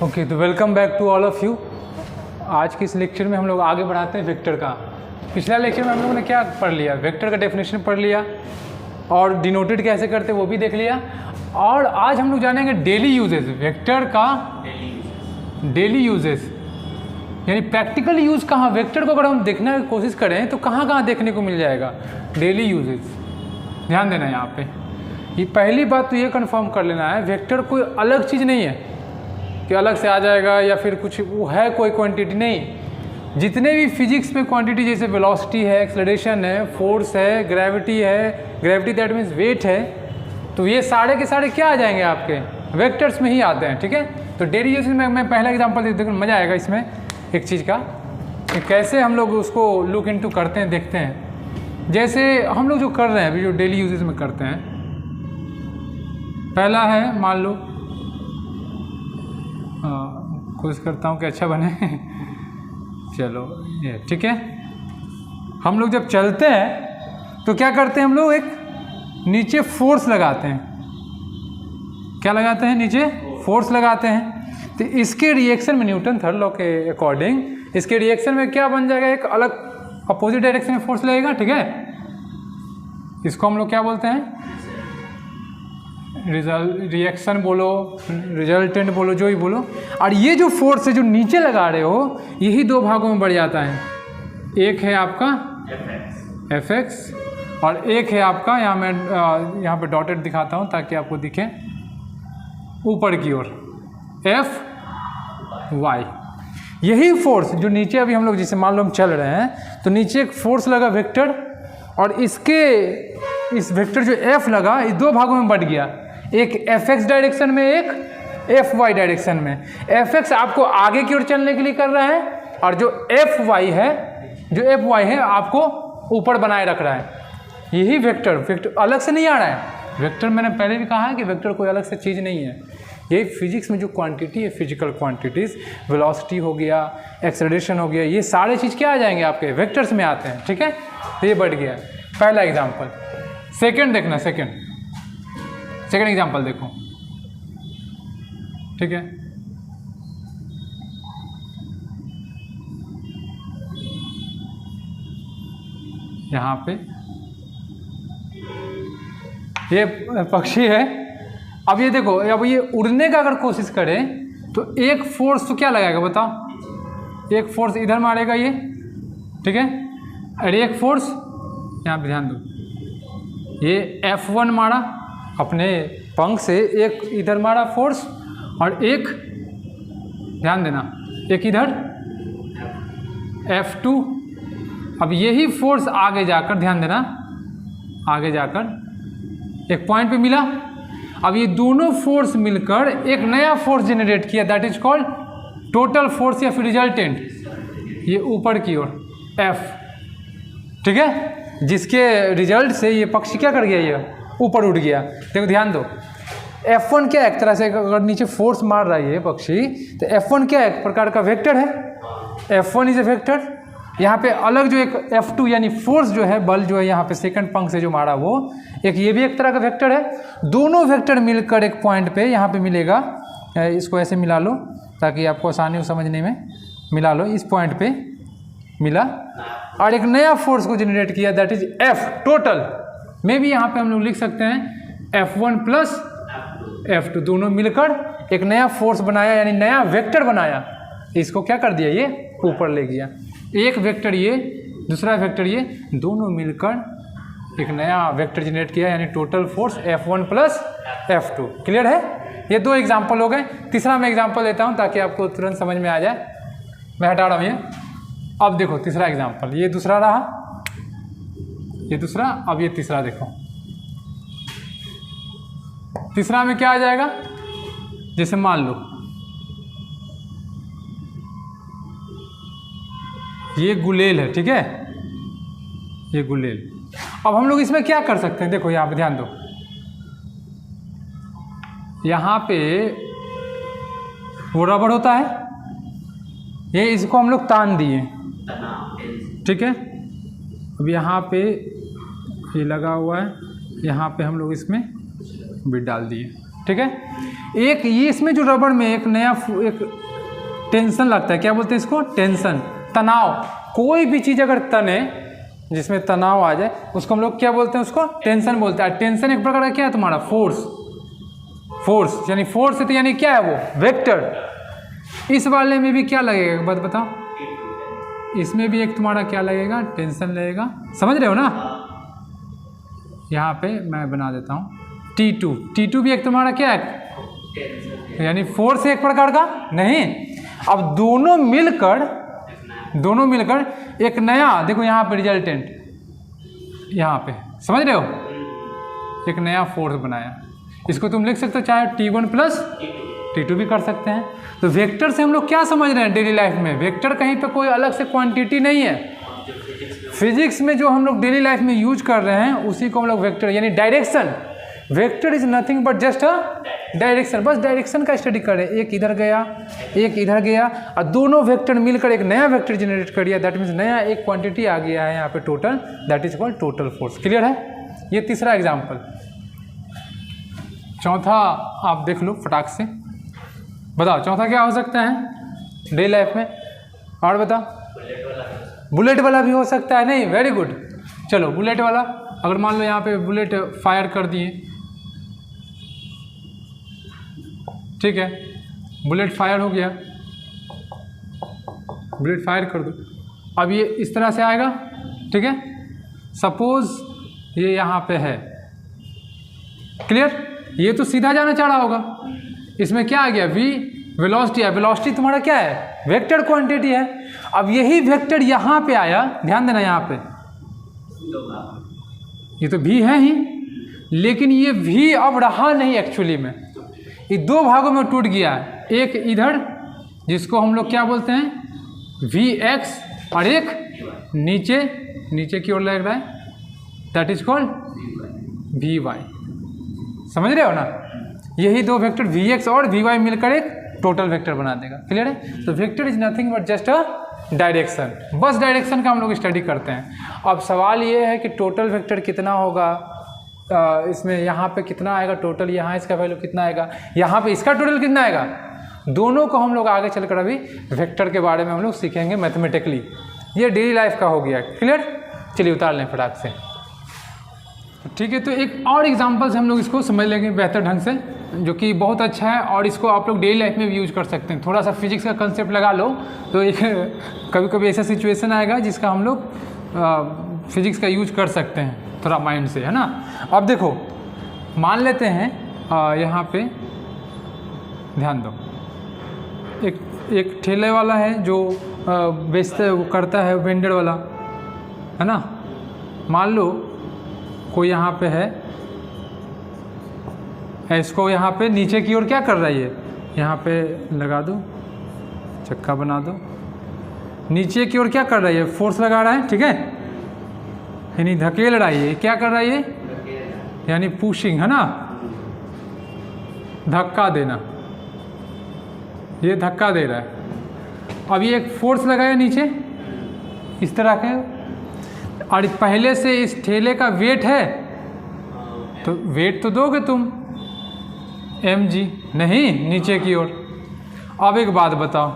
Okay, तो welcome back to all of you. आज के इस लेक्चर में हम लोग आगे बढ़ाते हैं वेक्टर का। पिछला लेक्चर में हम लोगों ने क्या पढ़ लिया, वेक्टर का डेफिनेशन पढ़ लिया और डिनोटेड कैसे करते हैं वो भी देख लिया। और आज हम लोग जानेंगे डेली यूजेस, वेक्टर का डेली यूजेस यानी प्रैक्टिकल यूज़ कहाँ, वेक्टर को अगर हम देखने की कोशिश करें तो कहाँ कहाँ देखने को मिल जाएगा डेली यूजेस। ध्यान देना यहाँ पे, ये पहली बात तो ये कंफर्म कर लेना है, वेक्टर कोई अलग चीज़ नहीं है कि अलग से आ जाएगा या फिर कुछ वो है कोई क्वांटिटी नहीं। जितने भी फिजिक्स में क्वांटिटी जैसे वेलोसिटी है, एक्सेलरेशन है, फोर्स है, ग्रेविटी दैट मीन्स वेट है, तो ये सारे के सारे क्या आ जाएंगे आपके वेक्टर्स में ही आते हैं। ठीक है, तो डेली यूजेस में मैं पहला एग्जांपल देखो, मज़ा आएगा इसमें एक चीज़ का कि कैसे हम लोग उसको लुक इनटू करते हैं, देखते हैं। जैसे हम लोग जो कर रहे हैं अभी, जो डेली यूजेस में करते हैं, पहला है मान लो, कोशिश करता हूँ कि अच्छा बने चलो ये ठीक है। हम लोग जब चलते हैं तो क्या करते हैं, हम लोग एक नीचे फोर्स लगाते हैं। क्या लगाते हैं? नीचे फोर्स लगाते हैं। तो इसके रिएक्शन में न्यूटन थर्ड लॉ के अकॉर्डिंग इसके रिएक्शन में क्या बन जाएगा, एक अलग अपोजिट डायरेक्शन में फोर्स लगेगा। ठीक है, इसको हम लोग क्या बोलते हैं, रिएक्शन बोलो, रिजल्टेंट बोलो, जो ही बोलो। और ये जो फोर्स है जो नीचे लगा रहे हो, यही दो भागों में बढ़ जाता है। एक है आपका Fx और एक है आपका, यहाँ मैं यहाँ पे डॉटेड दिखाता हूँ ताकि आपको दिखे, ऊपर की ओर Fy। यही फोर्स जो नीचे अभी हम लोग जैसे मान लो हम चल रहे हैं तो नीचे एक फोर्स लगा वेक्टर, और इस वेक्टर जो F लगा इस दो भागों में बढ़ गया, एक Fx डायरेक्शन में, एक Fy डायरेक्शन में। Fx आपको आगे की ओर चलने के लिए कर रहा है और जो Fy है आपको ऊपर बनाए रख रहा है। यही वेक्टर अलग से नहीं आ रहा है। वेक्टर मैंने पहले भी कहा है कि वेक्टर कोई अलग से चीज़ नहीं है। यही फिजिक्स में जो क्वांटिटी है, फिजिकल क्वांटिटीज़, वेलोसिटी हो गया, एक्सेलरेशन हो गया, ये सारे चीज़ क्या आ जाएंगे आपके वेक्टर्स में आते हैं। ठीक है, तो ये बढ़ गया पहला एग्जाम्पल। सेकेंड देखना, सेकेंड एग्जाम्पल देखो। ठीक है, यहाँ पे ये पक्षी है। अब ये देखो, अब ये उड़ने का अगर कोशिश करें तो एक फोर्स तो क्या लगाएगा बताओ, एक फोर्स इधर मारेगा ये, ठीक है, और एक फोर्स यहाँ पे ध्यान दो, ये F1 मारा अपने पंख से, एक इधर मारा फोर्स और एक ध्यान देना एक इधर F2। अब यही फोर्स आगे जाकर, ध्यान देना, आगे जाकर एक पॉइंट पे मिला। अब ये दोनों फोर्स मिलकर एक नया फोर्स जनरेट किया, that is called total force या फिर रिजल्टेंट, ये ऊपर की ओर F। ठीक है, जिसके रिजल्ट से ये पक्षी क्या कर गया, ये ऊपर उड़ गया। देखो ध्यान दो, F1 क्या एक तरह से अगर नीचे फोर्स मार रहा है ये पक्षी, तो F1 क्या एक प्रकार का वेक्टर है, F1 इज ए वेक्टर। यहाँ पे अलग जो एक F2 यानी फोर्स जो है, बल जो है यहाँ पे सेकंड पंख से जो मारा वो एक, ये भी एक तरह का वेक्टर है। दोनों वेक्टर मिलकर एक पॉइंट पे यहाँ पे मिलेगा, इसको ऐसे मिला लो ताकि आपको आसानी हो समझने में, मिला लो, इस पॉइंट पे मिला और एक नया फोर्स को जनरेट किया, दैट इज F टोटल। में भी यहाँ पे हम लोग लिख सकते हैं F1 प्लस F2, दोनों मिलकर एक नया फोर्स बनाया यानी नया वेक्टर बनाया। इसको क्या कर दिया, ये ऊपर ले गया। एक वेक्टर ये, दूसरा वेक्टर ये, दोनों मिलकर एक नया वेक्टर जनरेट किया यानी total force F1 plus F2। Clear है? ये दो एग्जाम्पल हो गए। तीसरा मैं एग्जाम्पल देता हूँ ताकि आपको तुरंत समझ में आ जाए। मैं हटा रहा हूँ ये। अब देखो तीसरा एग्जाम्पल, ये दूसरा रहा, ये दूसरा, अब ये तीसरा देखो। तीसरा में क्या आ जाएगा, जैसे मान लो ये गुलेल है, ठीक है, ये गुलेल। अब हम लोग इसमें क्या कर सकते हैं, देखो यहाँ पे ध्यान दो, यहाँ पे वो रबड़ होता है, ये इसको हम लोग तान दिए, ठीक है। अब यहाँ पे ये लगा हुआ है, यहाँ पे हम लोग इसमें बिट डाल दिए। ठीक है। एक ये इसमें जो रबड़ में एक नया एक टेंशन लगता है, क्या बोलते हैं इसको, टेंशन, तनाव। कोई भी चीज़ अगर तने, जिसमें तनाव आ जाए, उसको हम लोग क्या बोलते हैं, उसको टेंशन बोलते हैं। टेंशन एक प्रकार का क्या है तुम्हारा, फोर्स। फोर्स यानी फोर्स है तो यानी क्या है वो, वेक्टर। इस वाले में भी क्या लगेगा बात बताओ, इसमें भी एक तुम्हारा क्या लगेगा, टेंशन लगेगा, समझ रहे हो ना। यहाँ पे मैं बना देता हूँ T2। T2 भी एक तुम्हारा क्या है, यानी फोर्स है एक प्रकार का, नहीं। अब दोनों मिलकर एक नया, देखो यहाँ पे रिजल्टेंट, यहाँ पे समझ रहे हो, एक नया फोर्स बनाया। इसको तुम लिख सकते हो चाहे T1 प्लस T2 भी कर सकते हैं। तो वेक्टर से हम लोग क्या समझ रहे हैं डेली लाइफ में, वेक्टर कहीं पे कोई अलग से क्वांटिटी नहीं है। फिजिक्स में जो हम लोग डेली लाइफ में यूज कर रहे हैं उसी को हम लोग वेक्टर यानी direction. Vector is nothing but just a direction. बस डायरेक्शन का स्टडी करें, एक इधर गया एक इधर गया और दोनों वेक्टर मिलकर एक नया वेक्टर जनरेट कर दिया, दैट मीन्स नया एक क्वांटिटी आ गया है यहाँ पे total, that is called total force. Clear है। ये तीसरा एग्जाम्पल। चौथा आप देख लो फटाक से, बताओ चौथा क्या हो सकता है डेली लाइफ में, और बताओ। बुलेट वाला भी हो सकता है, नहीं, वेरी गुड। चलो बुलेट वाला, अगर मान लो यहाँ पे बुलेट फायर कर दिए, ठीक है, बुलेट फायर हो गया, बुलेट फायर कर दो। अब ये इस तरह से आएगा, ठीक है, सपोज ये यहाँ पे है, क्लियर। ये तो सीधा जाना चाह रहा होगा, इसमें क्या आ गया, v वेलोसिटी है। वेलोसिटी तुम्हारा क्या है, वेक्टर क्वांटिटी है। अब यही वेक्टर यहाँ पे आया, ध्यान देना यहाँ पे, ये तो v है ही, लेकिन ये v अब रहा नहीं एक्चुअली में, ये दो भागों में टूट गया है। एक इधर जिसको हम लोग क्या बोलते हैं vx, और एक नीचे की ओर लग रहा है, दैट इज कॉल्ड vy। समझ रहे हो ना। यही दो वेक्टर vx और vy मिलकर एक टोटल वेक्टर बना देगा। क्लियर है। तो vector is nothing but just a direction. बस डायरेक्शन का हम लोग स्टडी करते हैं। अब सवाल ये है कि टोटल वेक्टर कितना होगा, इसमें यहाँ पे कितना आएगा टोटल, यहाँ इसका वैल्यू कितना आएगा, यहाँ पे इसका टोटल कितना आएगा। दोनों को हम लोग आगे चलकर अभी वेक्टर के बारे में हम लोग सीखेंगे मैथमेटिकली। ये डेली लाइफ का हो गया। क्लियर। चलिए उतार लें फटाक से, ठीक है। तो एक और एग्जांपल से हम लोग इसको समझ लेंगे बेहतर ढंग से, जो कि बहुत अच्छा है, और इसको आप लोग डेली लाइफ में भी यूज कर सकते हैं। थोड़ा सा फिजिक्स का कंसेप्ट लगा लो तो एक कभी कभी ऐसा सिचुएशन आएगा जिसका हम लोग फिजिक्स का यूज कर सकते हैं थोड़ा माइंड से, है ना। अब देखो मान लेते हैं यहाँ पे ध्यान दो, एक ठेले वाला है जो बेचता वो करता है, वेंडर वाला, है ना। मान लो कोई यहाँ पे है, इसको यहाँ पे नीचे की ओर क्या कर रहा है, ये यहाँ पे लगा दो, चक्का बना दो, नीचे की ओर क्या कर रहा है, ये फोर्स लगा रहा है, ठीक है, यानी धकेल रहा है। ये क्या कर रहा है, ये यानी पुशिंग, है ना, धक्का देना, ये धक्का दे रहा है। अब ये एक फोर्स लगाया नीचे इस तरह के, और पहले से इस ठेले का वेट है, तो वेट तो दोगे तुम mg, नहीं नीचे की ओर। अब एक बात बताओ,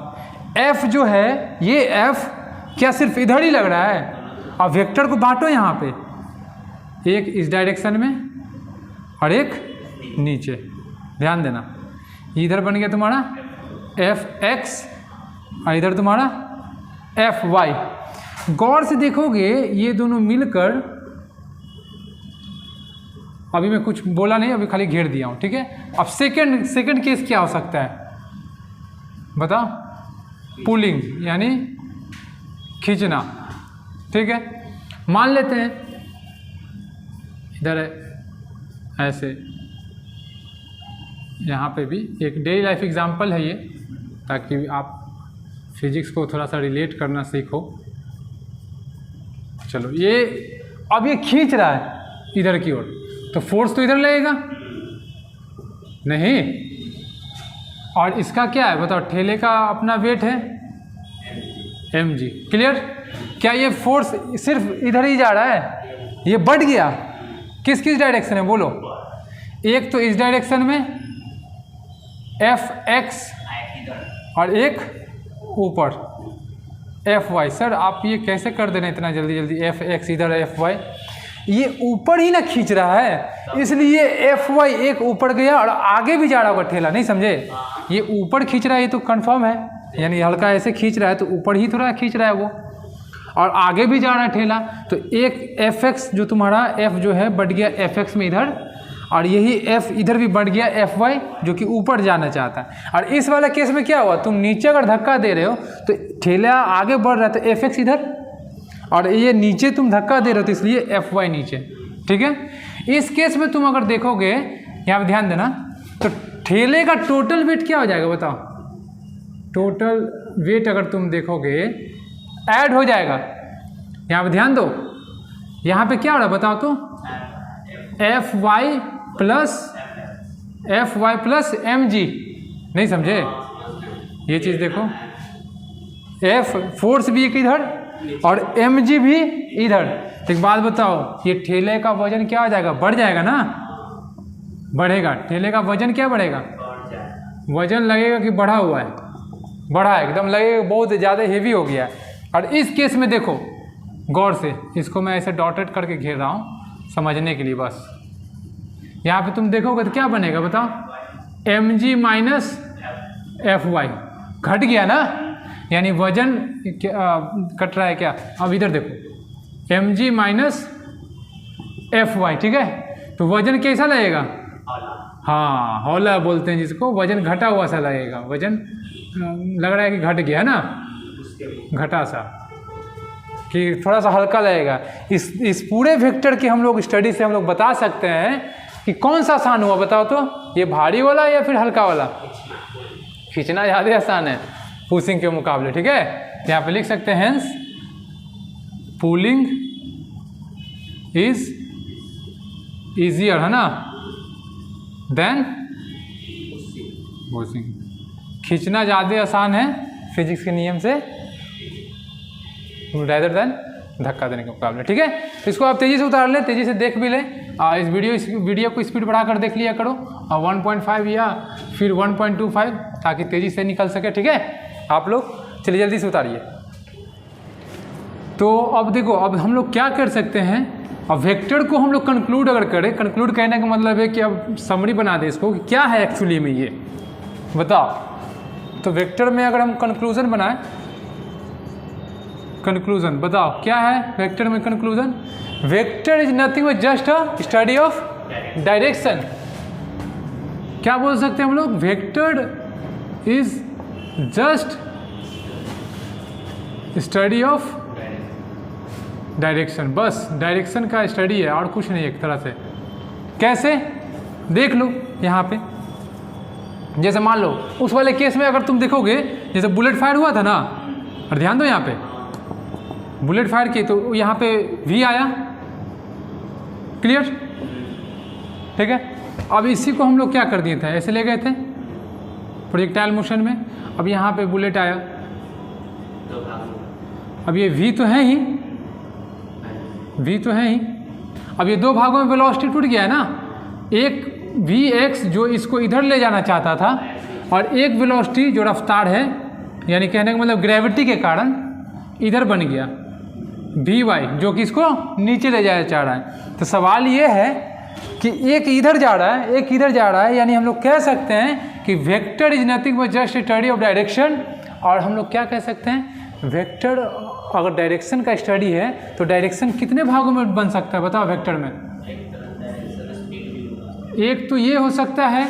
f जो है ये f क्या सिर्फ इधर ही लग रहा है। अब वेक्टर को बांटो यहाँ पे, एक इस डायरेक्शन में और एक नीचे, ध्यान देना। इधर बन गया तुम्हारा fx और इधर तुम्हारा fy। गौर से देखोगे ये दोनों मिलकर, अभी मैं कुछ बोला नहीं, अभी खाली घेर दिया हूँ, ठीक है। अब सेकंड केस क्या हो सकता है बताओ, पुलिंग यानी खींचना, ठीक है। मान लेते हैं इधर है ऐसे, यहाँ पे भी एक डेली लाइफ एग्जांपल है ये, ताकि आप फिजिक्स को थोड़ा सा रिलेट करना सीखो। चलो ये अब ये खींच रहा है इधर की ओर, तो फोर्स तो इधर लगेगा नहीं, और इसका क्या है बताओ, ठेले का अपना वेट है mg। क्लियर। क्या ये फोर्स सिर्फ इधर ही जा रहा है, ये बढ़ गया, किस किस डायरेक्शन में बोलो, एक तो इस डायरेक्शन में fx और एक ऊपर fy। सर आप ये कैसे कर दे रहे हैं इतना जल्दी जल्दी, fx इधर fy, ये ऊपर ही ना खींच रहा है इसलिए fy एक ऊपर गया और आगे भी जा रहा होगा ठेला, नहीं समझे? ये ऊपर खींच रहा है ये तो कंफर्म है, यानी हल्का ऐसे खींच रहा है तो ऊपर ही थोड़ा खींच रहा है वो, और आगे भी जा रहा है ठेला, तो एक fx जो तुम्हारा f जो है बढ़ गया fx में इधर, और यही f इधर भी बढ़ गया fy जो कि ऊपर जाना चाहता है। और इस वाले केस में क्या हुआ, तुम नीचे अगर धक्का दे रहे हो तो ठेला आगे बढ़ रहा है तो fx इधर, और ये नीचे तुम धक्का दे रहे हो तो इसलिए fy नीचे, ठीक है। इस केस में तुम अगर देखोगे, यहाँ पे ध्यान देना, तो ठेले का टोटल वेट क्या हो जाएगा बताओ? टोटल वेट अगर तुम देखोगे ऐड हो जाएगा, यहाँ पे ध्यान दो, यहाँ पे क्या हो रहा है बताओ तो? fy प्लस mg, नहीं समझे? ये चीज़ देखो, f फोर्स भी एक इधर और mg भी इधर। तो एक बात बताओ, ये ठेले का वजन क्या हो जाएगा? बढ़ जाएगा ना, बढ़ेगा। ठेले का वजन क्या बढ़ेगा? वजन लगेगा कि बढ़ा हुआ है? बढ़ा है, एकदम लगेगा बहुत ज़्यादा हेवी हो गया है। और इस केस में देखो गौर से, इसको मैं ऐसे डॉटेड करके घेर रहा हूँ समझने के लिए बस। यहाँ पे तुम देखोगे तो क्या बनेगा बताओ? mg माइनस fy घट गया ना, यानी वजन कट रहा है क्या? अब इधर देखो, mg माइनस fy, ठीक है, तो वजन कैसा लगेगा? हाँ, हौला बोलते हैं जिसको, वजन घटा हुआ सा लगेगा, वजन लग रहा है कि घट गया ना, घटा सा, कि थोड़ा सा हल्का लगेगा। इस पूरे वेक्टर के हम लोग स्टडी से हम लोग बता सकते हैं कि कौन सा आसान हुआ बताओ तो? ये भारी वाला या फिर हल्का वाला? खींचना ज़्यादा आसान है पुशिंग के मुकाबले, ठीक है। यहाँ पे लिख सकते हैं हेंस पुलिंग इज ईजियर, है ना, देन पुशिंग। खींचना ज़्यादा आसान है फिजिक्स के नियम से रैदर देन धक्का देने के मुकाबले, ठीक है। तो इसको आप तेज़ी से उतार लें, तेज़ी से देख भी लें। इस वीडियो को स्पीड बढ़ाकर देख लिया करो, 1.5 या फिर 1.25, ताकि तेज़ी से निकल सके, ठीक है। आप लोग चलिए जल्दी से उतारिए। तो अब देखो, अब हम लोग क्या कर सकते हैं, अब वेक्टर को हम लोग कंक्लूड अगर करें, कंक्लूड कहने का मतलब है कि अब समरी बना दें इसको कि क्या है एक्चुअली में ये बताओ। तो वेक्टर में अगर हम कंक्लूजन बनाएं, कंक्लूजन बताओ क्या है वेक्टर में conclusion? Vector is nothing but just a study of direction. क्या बोल सकते हैं हम लोग? Vector is just study of direction, बस डायरेक्शन का स्टडी है और कुछ नहीं। एक तरह से कैसे देख लो, यहाँ पे जैसे मान लो उस वाले केस में अगर तुम देखोगे, जैसे बुलेट फायर हुआ था ना, और ध्यान दो यहाँ पे बुलेट फायर की, तो यहाँ पे वी आया, क्लियर, ठीक है। अब इसी को हम लोग क्या कर दिए थे, ऐसे ले गए थे प्रोजेक्टाइल मोशन में। अब यहाँ पे बुलेट आया, अब ये वी तो है ही, वी तो है ही। अब ये दो भागों में वेलोसिटी टूट गया है ना, एक वी एक्स जो इसको इधर ले जाना चाहता था, और एक वेलोसिटी जो रफ्तार है, यानी कहने का मतलब ग्रेविटी के कारण इधर बन गया वी वाई, जो कि इसको नीचे ले जाना चाह रहा है। तो सवाल ये है कि एक इधर जा रहा है, एक इधर जा रहा है, यानी हम लोग कह सकते हैं कि vector is nothing but just study of direction. और हम लोग क्या कह सकते हैं, वेक्टर अगर डायरेक्शन का स्टडी है तो डायरेक्शन कितने भागों में बन सकता है बताओ वेक्टर में? एक तो ये हो सकता है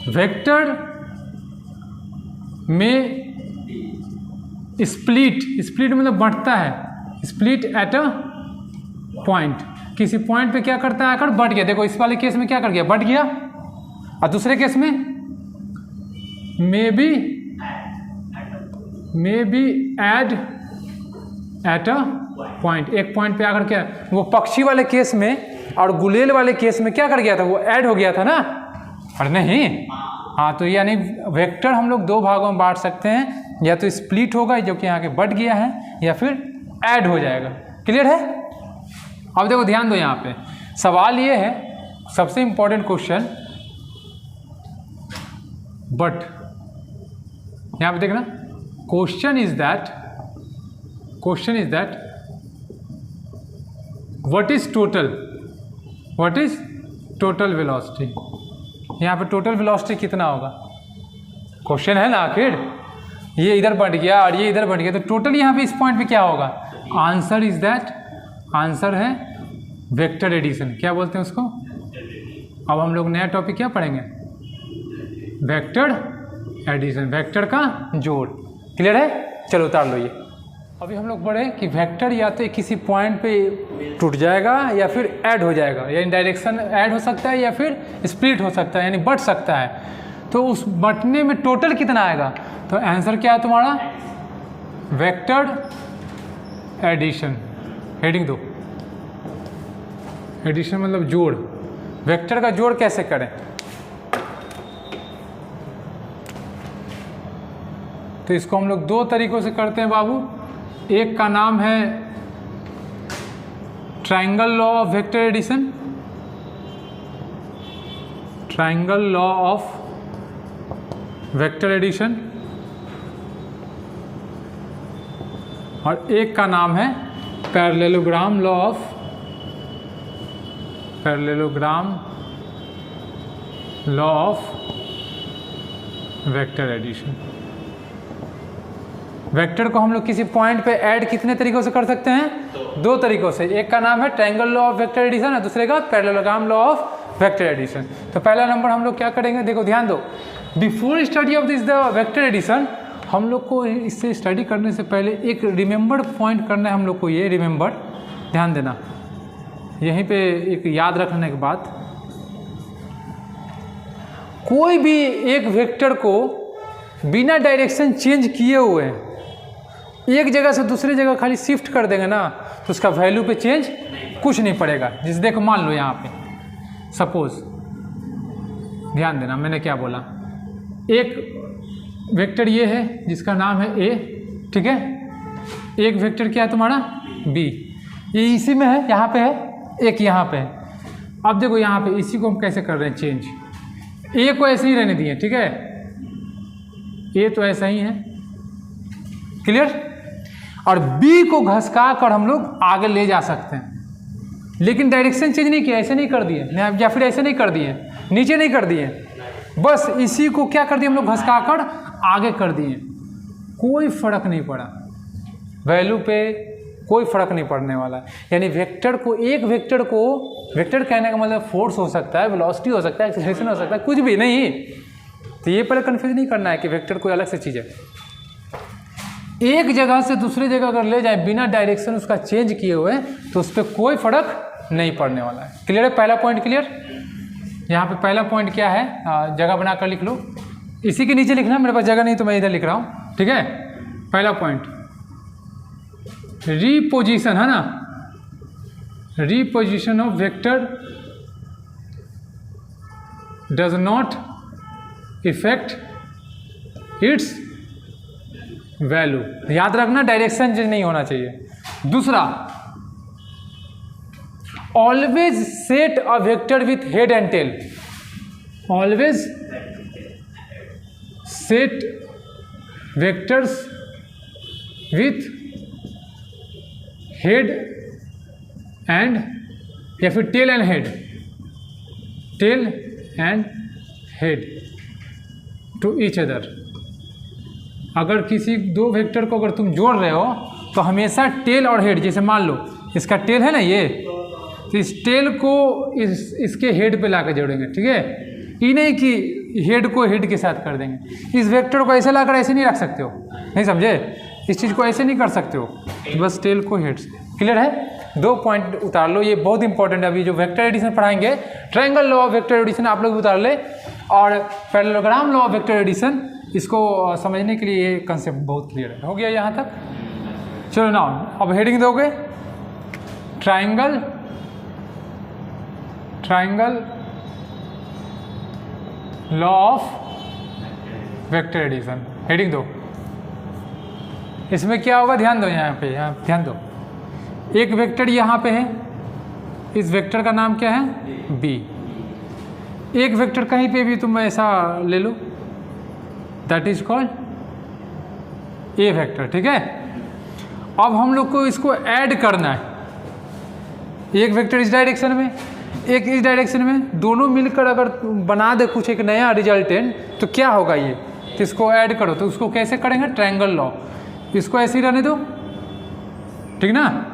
वेक्टर में स्प्लिट मतलब बढ़ता है, स्प्लिट एट अ पॉइंट, किसी पॉइंट पे क्या करता है आकर बढ़ गया। देखो इस वाले केस में क्या कर गया, बढ़ गया, और दूसरे केस में may be add at a point, एक पॉइंट पे आकर क्या, वो पक्षी वाले केस में और गुलेल वाले केस में क्या कर गया था, वो ऐड हो गया था ना, और नहीं। हाँ, तो यानी वेक्टर हम लोग दो भागों में बांट सकते हैं, या तो स्प्लिट होगा जो कि यहाँ के बढ़ गया है, या फिर ऐड हो जाएगा। क्लियर है? अब देखो ध्यान दो, यहाँ पे सवाल ये है, सबसे इम्पोर्टेंट क्वेश्चन, बट यहाँ पे देखना, question is that what is total velocity. यहाँ पे टोटल वेलोसिटी कितना होगा, क्वेश्चन है ना। आखिर ये इधर बढ़ गया और ये इधर बढ़ गया, तो टोटल यहाँ पे इस पॉइंट पे क्या होगा। आंसर इज दैट, आंसर है वेक्टर एडिशन। क्या बोलते हैं उसको। अब हम लोग नया टॉपिक क्या पढ़ेंगे, वेक्टर एडिशन, वेक्टर का जोड़। क्लियर है, चलो उतार लो ये। अभी हम लोग पढ़े कि वेक्टर या तो किसी पॉइंट पे टूट जाएगा या फिर ऐड हो जाएगा, यानी डायरेक्शन ऐड हो सकता है या फिर स्प्लिट हो सकता है, यानी बढ़ सकता है। तो उस बटने में टोटल कितना आएगा, तो आंसर क्या है तुम्हारा, वेक्टर एडिशन। हेडिंग दो, एडिशन मतलब जोड़। वेक्टर का जोड़ कैसे करें, तो इसको हम लोग दो तरीकों से करते हैं बाबू। एक का नाम है triangle law of vector addition, triangle law of vector addition, और एक का नाम है parallelogram law of vector addition. Vector को हम लोग किसी पॉइंट पे ऐड कितने तरीकों से कर सकते हैं, दो तरीकों से। एक का नाम है triangle law of vector addition और दूसरे का parallelogram law of vector addition. तो पहला नंबर हम लोग क्या करेंगे, देखो ध्यान दो, before study of this the vector addition, हम लोग को इससे स्टडी करने से पहले एक रिमेंबर्ड पॉइंट करना है हम लोग को। ये रिमेंबर, ध्यान देना, यहीं पे एक याद रखने की बात, कोई भी एक वेक्टर को बिना डायरेक्शन चेंज किए हुए एक जगह से दूसरी जगह खाली शिफ्ट कर देंगे ना, तो उसका वैल्यू पे चेंज कुछ नहीं पड़ेगा। जैसे देखो, मान लो यहाँ पे सपोज, ध्यान देना मैंने क्या बोला, एक वेक्टर ये है जिसका नाम है ए, ठीक है। एक वेक्टर क्या है तुम्हारा बी, ये इसी में है, यहाँ पे है, एक यहाँ पे है। अब देखो यहाँ पे इसी को हम कैसे कर रहे हैं चेंज, ए को ऐसे ही रहने दिए, ठीक है, ए तो ऐसा ही है, क्लियर। और बी को घसका कर हम लोग आगे ले जा सकते हैं, लेकिन डायरेक्शन चेंज नहीं किया, ऐसे नहीं कर दिए, या फिर ऐसे नहीं कर दिए, नीचे नहीं कर दिए, बस इसी को क्या कर दिए हम लोग, घसका कर आगे कर दिए। कोई फर्क नहीं पड़ा, वैल्यू पे कोई फर्क नहीं पड़ने वाला। यानी वेक्टर को, एक वेक्टर को, वेक्टर कहने का मतलब फोर्स हो सकता है, वेलोसिटी हो सकता है, एक्सेलरेशन हो सकता है, कुछ भी नहीं। तो ये पहले कन्फ्यूज नहीं करना है कि वेक्टर कोई अलग से चीज़ है। एक जगह से दूसरी जगह अगर ले जाए बिना डायरेक्शन उसका चेंज किए हुए, तो उस पर कोई फर्क नहीं पड़ने वाला है। क्लियर है, पहला पॉइंट क्लियर। यहाँ पे पहला पॉइंट क्या है, जगह बनाकर लिख लो, इसी के नीचे लिखना, मेरे पास जगह नहीं तो मैं इधर लिख रहा हूँ, ठीक है। पहला पॉइंट रीपोजिशन है ना, reposition of vector does not effect its value. याद रखना, डायरेक्शन चेंज नहीं होना चाहिए। दूसरा, always set a vector with head and tail, always set vectors with head and, या फिर tail and head, tail and head to each other. अगर किसी दो वेक्टर को अगर तुम जोड़ रहे हो तो हमेशा टेल और हेड, जैसे मान लो इसका टेल है ना ये, तो इस टेल को इसके हेड पे लाकर जोड़ेंगे, ठीक है। ये नहीं कि हेड को हेड के साथ कर देंगे। इस वेक्टर को ऐसे लाकर ऐसे नहीं रख सकते हो, नहीं समझे, इस चीज़ को ऐसे नहीं कर सकते हो, तो बस टेल को हेड से। क्लियर है, दो पॉइंट उतार लो, ये बहुत इंपॉर्टेंट है। अभी जो वेक्टर एडिशन पढ़ाएंगे, triangle law of vector addition आप लोग उतार ले, और parallelogram law of vector addition, इसको समझने के लिए ये कंसेप्ट बहुत क्लियर है। हो गया यहाँ तक, चलो ना अब हेडिंग दोगे, triangle law of vector addition, heading दो। इसमें क्या होगा, ध्यान दो, यहाँ पे, यहाँ ध्यान दो, एक वेक्टर यहाँ पे है, इस वेक्टर का नाम क्या है बी। एक वेक्टर कहीं पे भी तुम ऐसा ले लो, that is called a vector. ठीक है, अब हम लोग को इसको ऐड करना है, एक वेक्टर इस डायरेक्शन में, एक इस डायरेक्शन में, दोनों मिलकर अगर बना दे कुछ एक नया रिजल्टेंट तो क्या होगा ये, तो इसको ऐड करो। तो उसको कैसे करेंगे, ट्रायंगल लॉ। इसको ऐसे ही रहने दो, ठीक ना,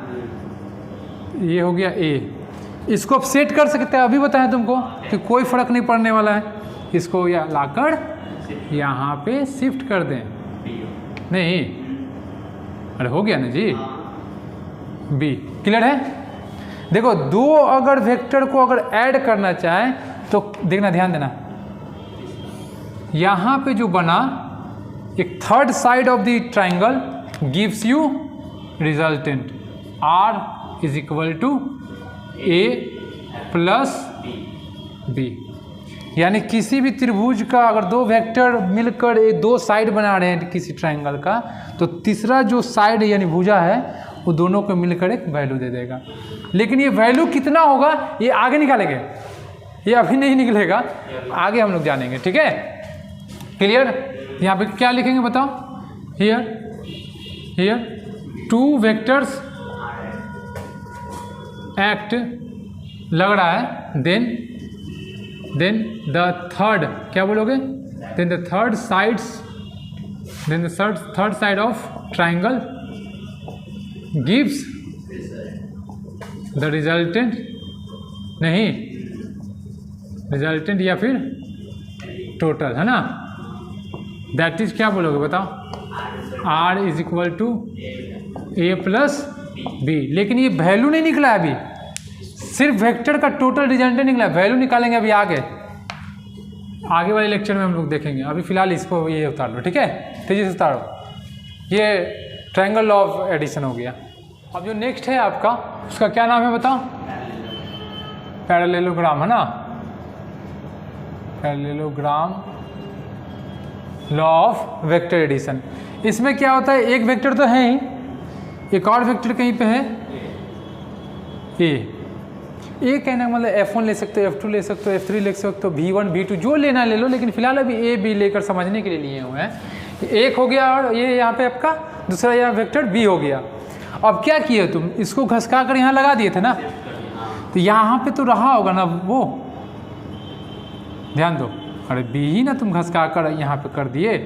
ये हो गया ए। इसको अब सेट कर सकते हैं, अभी बताया तुमको कि कोई फर्क नहीं पड़ने वाला है। इसको या लाकर यहाँ पे शिफ्ट कर दें, नहीं, अरे हो गया ना जी, बी। क्लियर है? देखो, दो अगर वेक्टर को अगर ऐड करना चाहें तो देखना, ध्यान देना, यहाँ पे जो बना एक third side of the triangle gives you resultant R is equal to A plus B. यानी किसी भी त्रिभुज का अगर दो वेक्टर मिलकर दो साइड बना रहे हैं किसी ट्राइंगल का, तो तीसरा जो साइड यानी भुजा है वो दोनों को मिलकर एक वैल्यू दे देगा। लेकिन ये वैल्यू कितना होगा ये आगे निकालेंगे, ये अभी नहीं निकलेगा, आगे हम लोग जानेंगे। ठीक है, क्लियर? यहाँ पे क्या लिखेंगे बताओ, हियर टू वेक्टर्स एक्ट लग रहा है, देन द थर्ड, क्या बोलोगे, then the third side of triangle gives the resultant, नहीं, रिजल्टेंट या फिर टोटल, है ना, दैट इज क्या बोलोगे बताओ, R is equal to A plus B. लेकिन ये वैल्यू नहीं निकला है अभी, सिर्फ वेक्टर का टोटल रिजल्टेंट निकला है, वैल्यू निकालेंगे अभी आगे वाले लेक्चर में हम लोग देखेंगे। अभी फिलहाल इसको ये उतार लो, ठीक है, तेजी से उतारो। ये ट्रायंगल लॉ ऑफ एडिशन हो गया। अब जो नेक्स्ट है आपका, उसका क्या नाम है बताओ, पैरेललोग्राम, है ना, parallelogram law of vector addition. इसमें क्या होता है, एक वेक्टर तो है ही, एक और वेक्टर कहीं पे है ए कहने का मतलब F1 ले सकते हो, F2 ले सकते हो, F3 ले सकते हो, V1 V2 जो लेना ले लो, लेकिन फिलहाल अभी A B लेकर समझने के लिए लिए हुए हैं। एक हो गया और ये यहाँ पे आपका दूसरा यहाँ वेक्टर B हो गया। अब क्या किए तुम, इसको घसका कर यहाँ लगा दिए थे ना, तो यहाँ पे तो रहा होगा ना वो, ध्यान दो, अरे B ही ना तुम घसका कर यहाँ पे कर दिए।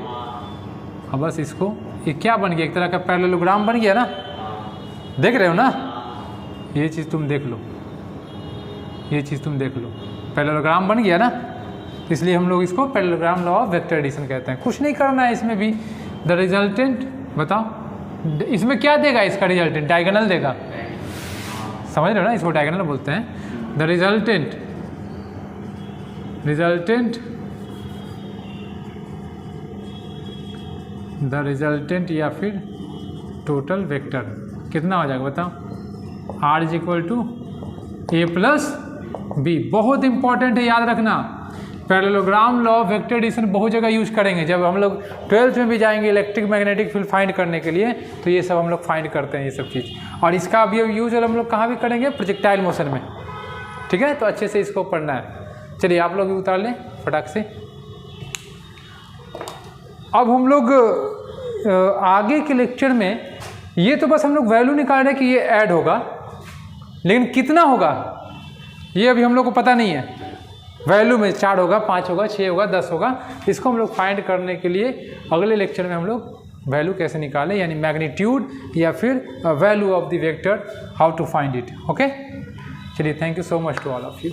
अब बस इसको, ये क्या बन गया, एक तरह का पैरेललोग्राम बन गया ना, देख रहे हो ना, ये चीज़ तुम देख लो, ये चीज़ तुम देख लो, पैरेललोग्राम बन गया ना, इसलिए हम लोग इसको parallelogram law of vector addition कहते हैं। कुछ नहीं करना है इसमें भी, द रिजल्टेंट बताओ, इसमें क्या देगा, इसका रिजल्टेंट डायगोनल देगा, समझ रहे हो ना, इसको डायगोनल बोलते हैं। द रिजल्टेंट या फिर टोटल वेक्टर कितना हो जाएगा बताओ, R is equal to A plus B. बहुत इंपॉर्टेंट है, याद रखना, parallelogram law of vector addition बहुत जगह यूज करेंगे। जब हम लोग 12th में भी जाएंगे इलेक्ट्रिक मैग्नेटिक फील्ड फाइंड करने के लिए, तो ये सब हम लोग फाइंड करते हैं ये सब चीज़। और इसका अभी यूज हम लोग कहाँ भी करेंगे, प्रोजेक्टाइल मोशन में, ठीक है, तो अच्छे से इसको पढ़ना है। चलिए आप लोग भी उतार लें फटाक से। अब हम लोग आगे के लेक्चर में, ये तो बस हम लोग वैल्यू निकाल रहे हैं कि ये ऐड होगा, लेकिन कितना होगा ये अभी हम लोग को पता नहीं है। वैल्यू में 4 होगा, 5 होगा, 6 होगा, 10 होगा, इसको हम लोग फाइंड करने के लिए अगले लेक्चर में हम लोग वैल्यू कैसे निकालें, यानी मैग्नीट्यूड या फिर value of the vector, how to find it. Okay, चलिए, thank you so much to all of you.